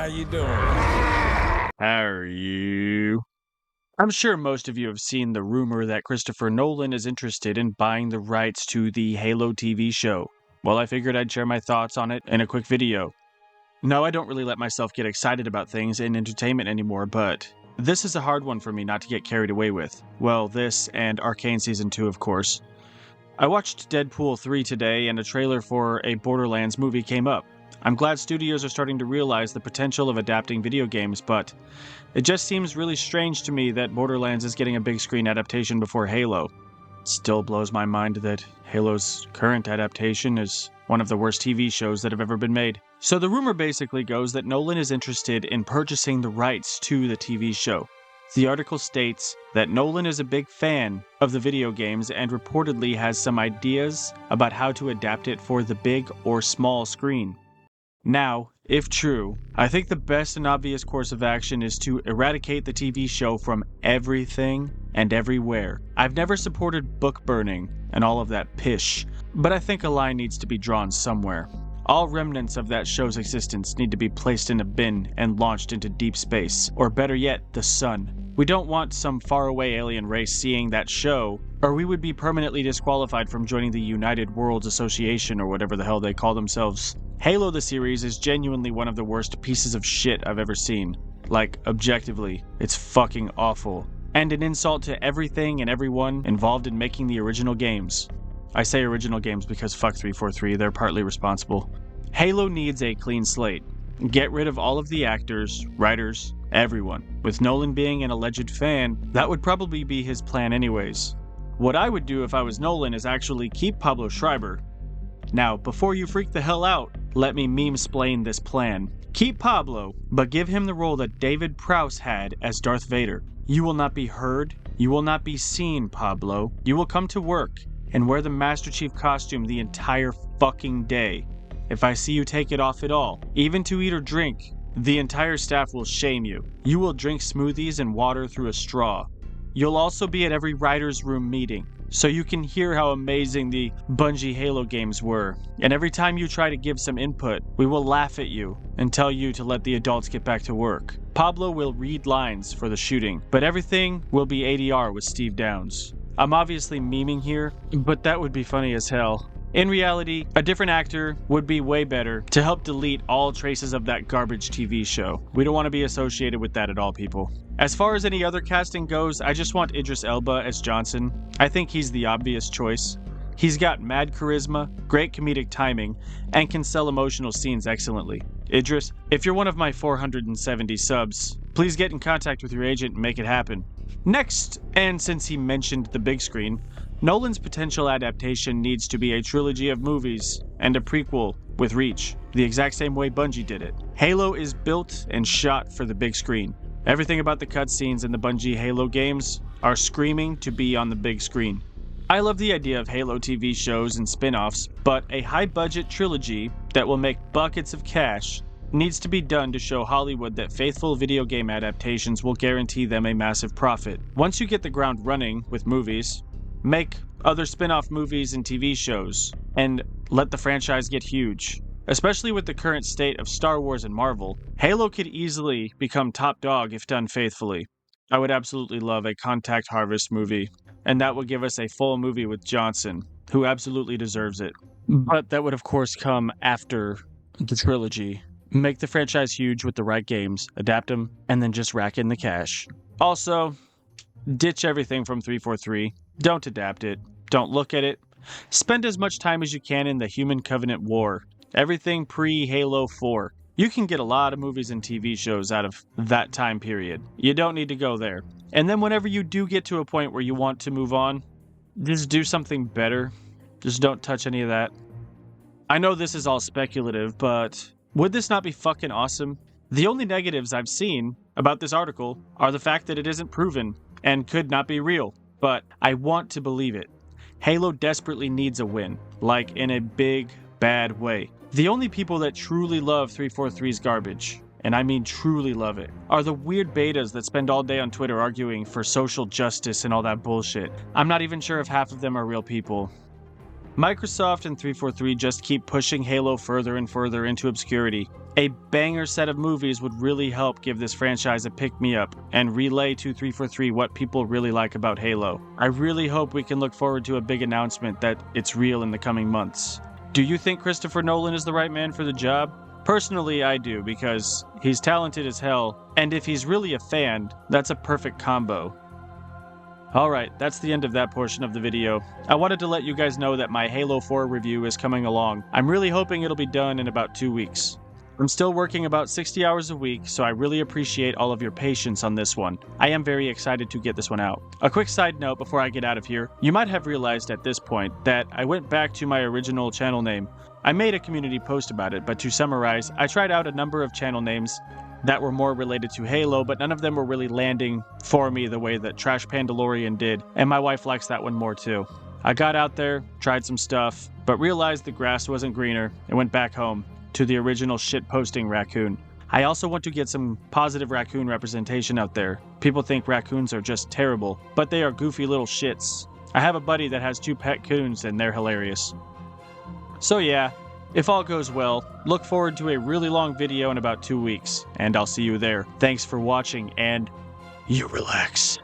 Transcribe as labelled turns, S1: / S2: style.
S1: How you doing? How
S2: are you? I'm sure most of you have seen the rumor that Christopher Nolan is interested in buying the rights to the Halo TV show. Well, I figured I'd share my thoughts on it in a quick video. No, I don't really let myself get excited about things in entertainment anymore, but this is a hard one for me not to get carried away with. Well, this and Arcane Season 2, of course. I watched Deadpool 3 today, and a trailer for a Borderlands movie came up. I'm glad studios are starting to realize the potential of adapting video games, but it just seems really strange to me that Borderlands is getting a big screen adaptation before Halo. It still blows my mind that Halo's current adaptation is one of the worst TV shows that have ever been made. So the rumor basically goes that Nolan is interested in purchasing the rights to the TV show. The article states that Nolan is a big fan of the video games and reportedly has some ideas about how to adapt it for the big or small screen. Now, if true, I think the best and obvious course of action is to eradicate the TV show from everything and everywhere. I've never supported book burning and all of that pish, but I think a line needs to be drawn somewhere. All remnants of that show's existence need to be placed in a bin and launched into deep space, or better yet, the sun. We don't want some faraway alien race seeing that show, or we would be permanently disqualified from joining the United Worlds Association or whatever the hell they call themselves. Halo the series is genuinely one of the worst pieces of shit I've ever seen. Like, objectively, it's fucking awful. And an insult to everything and everyone involved in making the original games. I say original games because fuck 343, they're partly responsible. Halo needs a clean slate. Get rid of all of the actors, writers, everyone. With Nolan being an alleged fan, that would probably be his plan anyways. What I would do if I was Nolan is actually keep Pablo Schreiber. Now, before you freak the hell out, let me meme-splain this plan. Keep Pablo, but give him the role that David Prowse had as Darth Vader. You will not be heard, you will not be seen, Pablo. You will come to work and wear the Master Chief costume the entire fucking day. If I see you take it off at all, even to eat or drink, the entire staff will shame you. You will drink smoothies and water through a straw. You'll also be at every writer's room meeting, so you can hear how amazing the Bungie Halo games were. And every time you try to give some input, we will laugh at you and tell you to let the adults get back to work. Pablo will read lines for the shooting, but everything will be ADR with Steve Downs. I'm obviously memeing here, but that would be funny as hell. In reality, a different actor would be way better to help delete all traces of that garbage TV show. We don't want to be associated with that at all, people. As far as any other casting goes, I just want Idris Elba as Johnson. I think he's the obvious choice. He's got mad charisma, great comedic timing, and can sell emotional scenes excellently. Idris, if you're one of my 470 subs, please get in contact with your agent and make it happen. Next, and since he mentioned the big screen, Nolan's potential adaptation needs to be a trilogy of movies and a prequel with Reach, the exact same way Bungie did it. Halo is built and shot for the big screen. Everything about the cutscenes in the Bungie Halo games are screaming to be on the big screen. I love the idea of Halo TV shows and spin-offs, but a high-budget trilogy that will make buckets of cash needs to be done to show Hollywood that faithful video game adaptations will guarantee them a massive profit. Once you get the ground running with movies, make other spin-off movies and TV shows, and let the franchise get huge. Especially with the current state of Star Wars and Marvel, Halo could easily become top dog if done faithfully. I would absolutely love a Contact Harvest movie, and that would give us a full movie with Johnson, who absolutely deserves it. But that would of course come after the trilogy. Make the franchise huge with the right games, adapt them, and then just rack in the cash. Also, ditch everything from 343. Don't adapt it. Don't look at it. Spend as much time as you can in the Human Covenant War. Everything pre-Halo 4. You can get a lot of movies and TV shows out of that time period. You don't need to go there. And then whenever you do get to a point where you want to move on, just do something better. Just don't touch any of that. I know this is all speculative, but would this not be fucking awesome? The only negatives I've seen about this article are the fact that it isn't proven and could not be real, but I want to believe it. Halo desperately needs a win, like in a big, bad way. The only people that truly love 343's garbage, and I mean truly love it, are the weird betas that spend all day on Twitter arguing for social justice and all that bullshit. I'm not even sure if half of them are real people. Microsoft and 343 just keep pushing Halo further and further into obscurity. A banger set of movies would really help give this franchise a pick-me-up and relay to 343 what people really like about Halo. I really hope we can look forward to a big announcement that it's real in the coming months. Do you think Christopher Nolan is the right man for the job? Personally, I do, because he's talented as hell, and if he's really a fan, that's a perfect combo. Alright, that's the end of that portion of the video. I wanted to let you guys know that my Halo 4 review is coming along. I'm really hoping it'll be done in about 2 weeks. I'm still working about 60 hours a week, so I really appreciate all of your patience on this one. I am very excited to get this one out. A quick side note before I get out of here, you might have realized at this point that I went back to my original channel name. I made a community post about it, but to summarize, I tried out a number of channel names that were more related to Halo, but none of them were really landing for me the way that Trash Pandalorian did, and my wife likes that one more too. I got out there, tried some stuff, but realized the grass wasn't greener, and went back home to the original shit-posting raccoon. I also want to get some positive raccoon representation out there. People think raccoons are just terrible, but they are goofy little shits. I have a buddy that has 2 pet coons, and they're hilarious. So yeah, if all goes well, look forward to a really long video in about 2 weeks, and I'll see you there. Thanks for watching, and you relax.